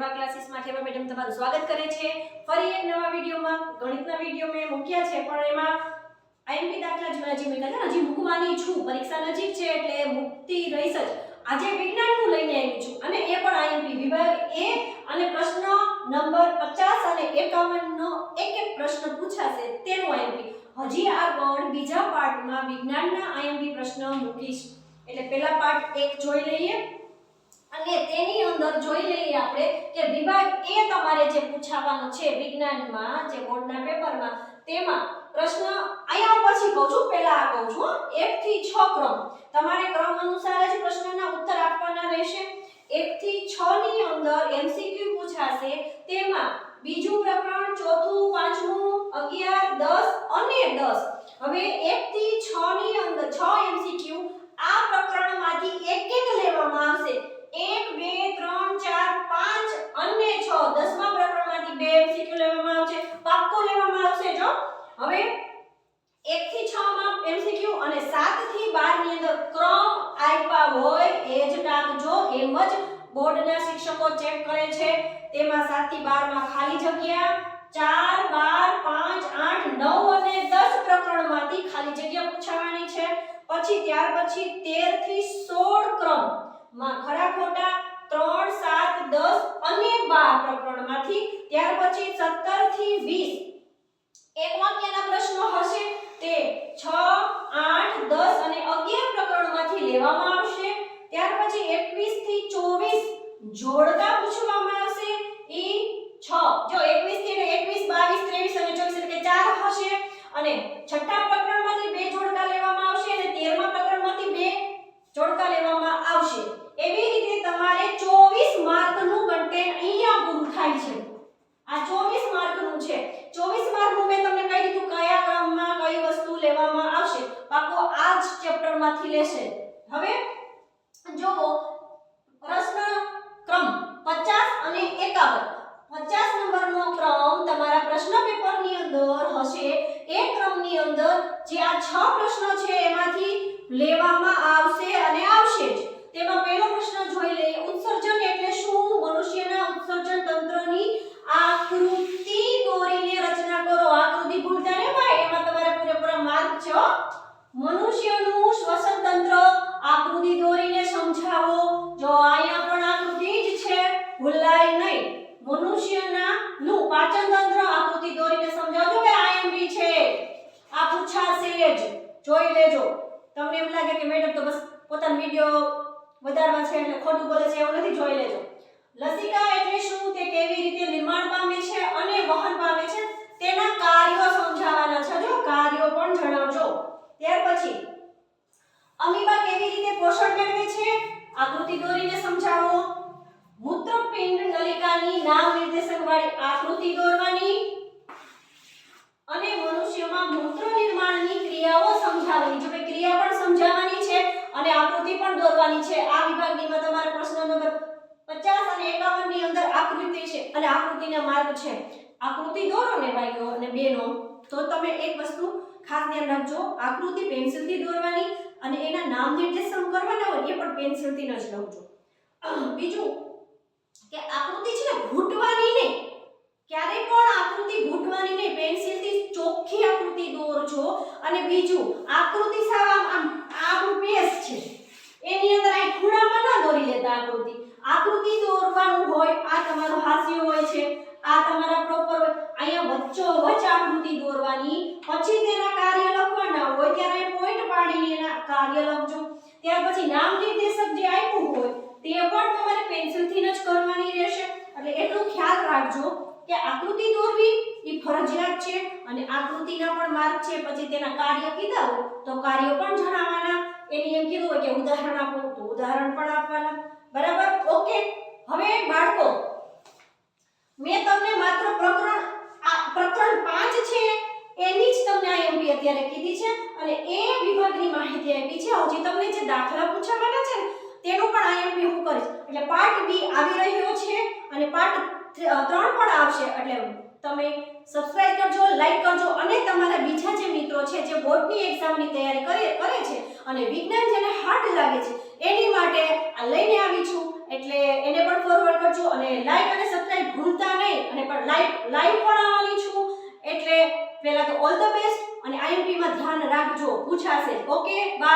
ઠેબા ક્લાસીસમાં ઠેબા મેડમ તમારું સ્વાગત કરે છે ફરી એક નવા વિડિયોમાં ગણિતના વિડિયો મેં મૂક્યા છે પણ એમાં આઈએમપી દાખલા જ હજી મૂક્યા છે હજી મૂકવાની છું પરીક્ષા નજીક છે એટલે મુક્તિ રહીશ જ આજે વિજ્ઞાનનું લઈને આવી છું અને એ પણ આઈએમપી વિભાગ એ અને પ્રશ્ન નંબર 50 અને 51 નો એક એક પ્રશ્ન પૂછાશે તેનું આઈએમપી હજી આગળ બીજા પાર્ટમાં વિજ્ઞાનના આઈએમપી પ્રશ્ન મૂકીશ એટલે પહેલા પાર્ટ 1 જોઈ લઈએ અને તેની અંદર જોઈ લઈએ આપણે કે વિભાગ એ તમારે જે પૂછાવાનો છે વિજ્ઞાનમાં જે બોર્ડના પેપરમાં તેમાં પ્રશ્ન આયા પછી કહું છું પહેલા આ કહું છું 1 થી 6 ક્રમ તમારે ક્રમ અનુસાર જ પ્રશ્નના ઉત્તર આપવાના રહેશે 1 થી 6 ની અંદર એમસીક્યુ પૂછાશે તેમાં બીજું પ્રકરણ ચોથું પાંચમું 11 10 અને 10 હવે 1 થી 6 ની અંદર 6 એમસીક્યુ આ પ્રકરણમાંથી એક એક લેવામાં આવશે 1 2 3 4 5 અને 6 10મા પ્રકરણમાંથી બે એમસીક્યુ લેવામાં આવશે પાક્કો લેવામાં આવશે જો હવે 1 થી 6 માં એમસીક્યુ અને 7 થી 12 ની અંદર ક્રમ આપ્યા હોય એ જ ટાંકજો એમ જ બોર્ડના શિક્ષકો ચેક કરે છે તેમાં 7 થી 12 માં ખાલી જગ્યા 4 12 5 8 9 અને 10 પ્રકરણમાંથી ખાલી જગ્યા પૂછાવાની છે પછી ત્યાર પછી 13 થી 16 ક્રમ માં ખરા ખોટા 3 7 10 અને 12 પ્રકરણમાંથી ત્યાર પછી 17 થી 20 એક વાક્યના પ્રશ્નો હશે તે 6 8 10 અને 11 પ્રકરણમાંથી લેવામાં આવશે ત્યાર પછી 21 થી 24 જોડકા પૂછવામાં આવશે ઈ 6 જો 21 થી 21 22 23 અને 24 એટલે કે 4 હશે અને છઠ્ઠા પ્રકરણમાંથી બે જોડકા લેવામાં આવશે અને 13મા પ્રકરણમાંથી બે જોડકા લેવામાં આવશે એવી રીતે તમારે 24 માર્કનું કન્ટેન્ટ અહીંયા પૂરું થાય છે આ 24 માર્કનું છે 24 માર્કનું મેં તમને કહી દીધું કયા ક્રમમાં કઈ વસ્તુ લેવામાં આવશે પાકો આ જ ચેપ્ટરમાંથી લેશે હવે જોવો પ્રશ્ન ક્રમ 50 અને 51 50 નંબરનો ક્રમ તમારા પ્રશ્ન પેપરની અંદર હશે એ ક્રમની અંદર જે આ 6 પ્રશ્નો છે એમાંથી લેવામાં આવશે અને આવશે જ તેમાં પહેલો પ્રશ્ન જોઈ લઈએ ઉત્સર્જન એટલે શું મનુષ્યના ઉત્સર્જન તંત્રની આકૃતિ દોરીને રચના કરો આકૃતિ ભૂલતા નહીં ભાઈ એમાં તમારે પૂરેપૂરા માર્ક છે મનુષ્યનું શ્વસન તંત્ર આકૃતિ દોરીને સમજાવો જો અહીંયા પણ આકૃતિ જ છે ભૂલાય નહીં મનુષ્યના નું પાચન તંત્ર આકૃતિ દોરીને સમજાવજો કે આઈએમપી છે આ પૂછાશે જ જોઈ લેજો તમને એમ લાગે કે મેડમ તો બસ પોતાનો વિડિયો વધારવા છે એટલે ખોટું બોલે છે એવું નથી જોઈ લેજો લસિકા એટલે શું તે કેવી રીતે નિર્માણ પામે છે અને વહન પામે છે તેના કાર્યો સમજાવવાના છે જો કાર્યો પણ જણાવજો ત્યાર પછી અમીબા કેવી રીતે પોષણ મેળવે છે આકૃતિ દોરીને સમજાવો મૂત્રપિંડ નલિકાની નામ નિર્દેશક વાળી આકૃતિ દોરવાની અને મનુષ્યમાં મૂત્ર નિર્માણની ક્રિયાઓ સમજાવવાની જો કે ક્રિયા પણ સમજાવવાની છે અને આકૃતિ પણ દોરવાની છે આ વિભાગમાં તમારો પ્રશ્ન નંબર 50 અને 51 ની અંદર આકૃતિ છે અને આકૃતિના માર્ગ છે આકૃતિ દોરો ને ભાઈઓ અને બહેનો તો તમે એક વસ્તુ ખાસ ધ્યાન રાખજો આકૃતિ પેન્સિલથી દોરવાની અને એના નામ નિર્દેશન કરવાના હોય એ પણ પેન્સિલથી જ લખજો બીજું કે આકૃતિ છે ને ઘૂંટવાની નહીં ક્યારે પણ આકૃતિ ઘૂંટવાની નહીં પેન્સિલથી ચોખ્ખી આકૃતિ દોરજો અને બીજું આકૃતિ સાવ આમ આપણું પેજ છે એની અંદર આ ખૂણામાં ન દોરી લેતા આકૃતિ દોરવાનું હોય આ તમારું હાસ્ય હોય છે આ તમારા પ્રોપર હોય અહીંયા વચ્ચોવચ્ચ આકૃતિ દોરવાની પછી તેના કાર્ય લખવાના હોય ત્યારે પોઈન્ટ પાડીને એના કાર્ય લખજો ત્યાર પછી નામ નિર્દેશક જે આપ્યું હોય તે પણ તમારે પેન્સિલથી જ કરવાની રહેશે એટલે એટલું ખ્યાલ રાખજો કે આકૃતિ દોરવી એ ફરજિયાત છે અને આકૃતિના પણ માર્ક છે પછી તેના કાર્ય કીધા હોય તો કાર્ય પણ જણાવવાના એની એમ કીધું હોય કે ઉદાહરણ આપો તો ઉદાહરણ પણ આપવાના બરાબર ઓકે હવે બાળકો મેં તમને માત્ર પ્રકરણ 5 છે એની જ તમને આઈએમપી અત્યારે કીધી છે અને એ વિભાગની માહિતી આપી છે હજી તમને જે દાખલા પૂછવાના છે તેનું પણ આઈએમપી હું કરીશ એટલે પાર્ટ બી આવી રહ્યો છે અને પાર્ટ 3 પણ આવશે એટલે તમે સબસ્ક્રાઇબ કરજો લાઈક કરજો અને તમારા બીજા જે મિત્રો છે જે બોર્ડની એક્ઝામની તૈયારી કરે છે અને વિજ્ઞાન જેને હાર્ડ લાગે છે એની માટે આ લઈને આવી છું એટલે એને પણ ફોરવર્ડ કરજો અને લાઈક અને લાઈવ ભણાવવાની છું એટલે પહેલા તો ઓલ ધ બેસ્ટ અને IMP માં ધ્યાન રાખજો પૂછાશે ઓકે બાય